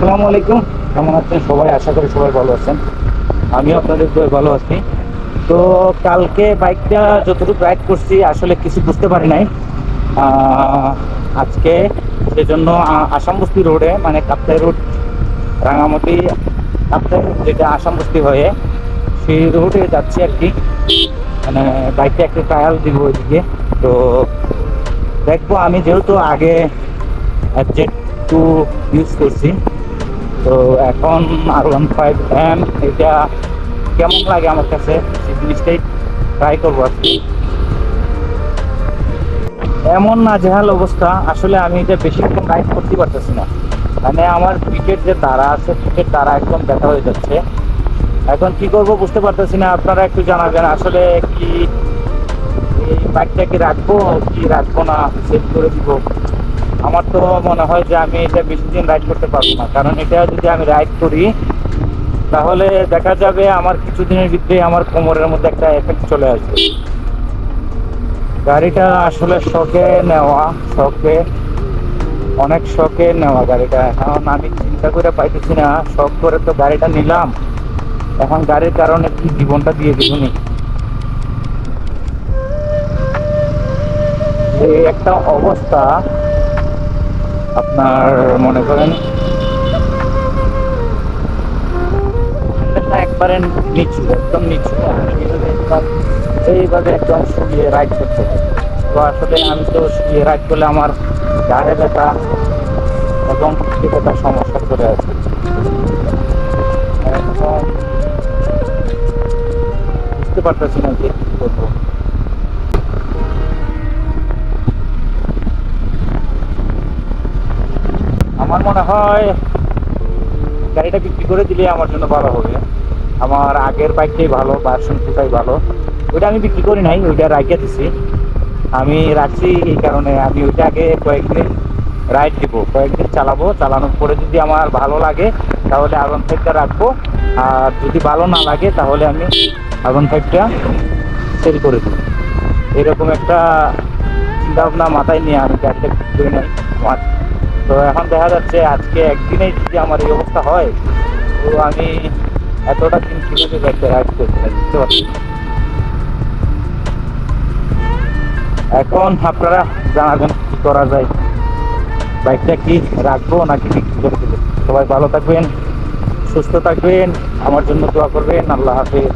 আসসালামু আলাইকুম। কেমন আছেন সবাই? আশা করি সবাই ভালো আছেন। আমিও আপনাদের দোয়ায় ভালো আছি। তো কালকে বাইকটা যতটুকু রাইড করছি আসলে কিছু বুঝতে পারি নাই। আজকে সেজন্য আসামবস্তি রোডে, মানে কাপ্তাই রোড, রাঙামাটি কাপ্তাই রোড, যেটা আসামবস্তি হয়ে সেই রোডে যাচ্ছি আর কি। মানে বাইকটা একটু ট্রায়াল দিব ওইদিকে। তো দেখবো, আমি যেহেতু আগে জেড টু ইউজ করছি, তো এখন R15 এটা কেমন লাগে আমার কাছে সেই জিনিসটাই ট্রাই করবো আর কি। এমন নাজেহাল অবস্থা, আসলে আমি এটা বেশিক্ষণ রাইড করতে পারতেছি না। মানে আমার পিঠের যে তারা আছে, পিঠের তারা একদম ব্যথা হয়ে যাচ্ছে। এখন কি করব বুঝতে পারতেছি না। আপনারা একটু জানাবেন আসলে কি এই বাইকটা কি রাখবো কি রাখবো না, সেট করে দিব। আমার তো মনে হয় যে আমি এটা বেশি দিন রাইড করতে পারবো না, কারণ এটা যদি আমি রাইড করি তাহলে দেখা যাবে আমার কিছুদিনের ভিতরে আমার কোমরের মধ্যে একটা এফেক্ট চলে আসবে। গাড়িটা আসলে শখে নেওয়া, শখে, অনেক শখে নেওয়া গাড়িটা। এখন আমি চিন্তা করে পাইতেছি না, শখ করে তো গাড়িটা নিলাম, এখন গাড়ির কারণে কি জীবনটা দিয়ে দিবনি। এই একটা অবস্থা, আপনার মনে করেন একবারে নিচু, একদম নিচু, এইভাবে একদম শুয়ে রাইড করতে হয়। তো আসলে আমি তো শুয়ে রাইড করলে আমার গাড়ে ব্যথা এবং পিঠে ব্যথার সমস্যা চলে আসে। এখন বুঝতে পারতেছি না যে কি করবো। আমার মনে হয় গাড়িটা বিক্রি করে দিলে আমার জন্য ভালো হবে। আমার আগের বাইকটাই ভালো, ভার্সন টুটাই ভালো। ওইটা আমি বিক্রি করি নাই, ওইটা রাখিয়ে দিছি। আমি রাখছি এই কারণে, আমি ওইটা আগে কয়েকদিন রাইড দিব, কয়েকদিন চালাবো, চালানোর পরে যদি আমার ভালো লাগে তাহলে R15টা রাখবো। আর যদি ভালো না লাগে তাহলে আমি R15টা সেল করে দেবো। এরকম একটা চিন্তা ভাবনা মাথায় নিয়ে আমি গাড়িটা বিক্রি করি নাই আমার। তো এখন দেখা যাচ্ছে আজকে একদিনেই যদি আমার এই অবস্থা হয়, তো আমি এতটা দিন কিভাবে বাইকটা রাইড করতে বুঝতে পারছি। এখন আপনারা জানাবেন কি করা যায়, বাইকটা কি রাখবো নাকি বিক্রি করে দেবো। সবাই ভালো থাকবেন, সুস্থ থাকবেন, আমার জন্য দোয়া করবেন। আল্লাহ হাফেজ।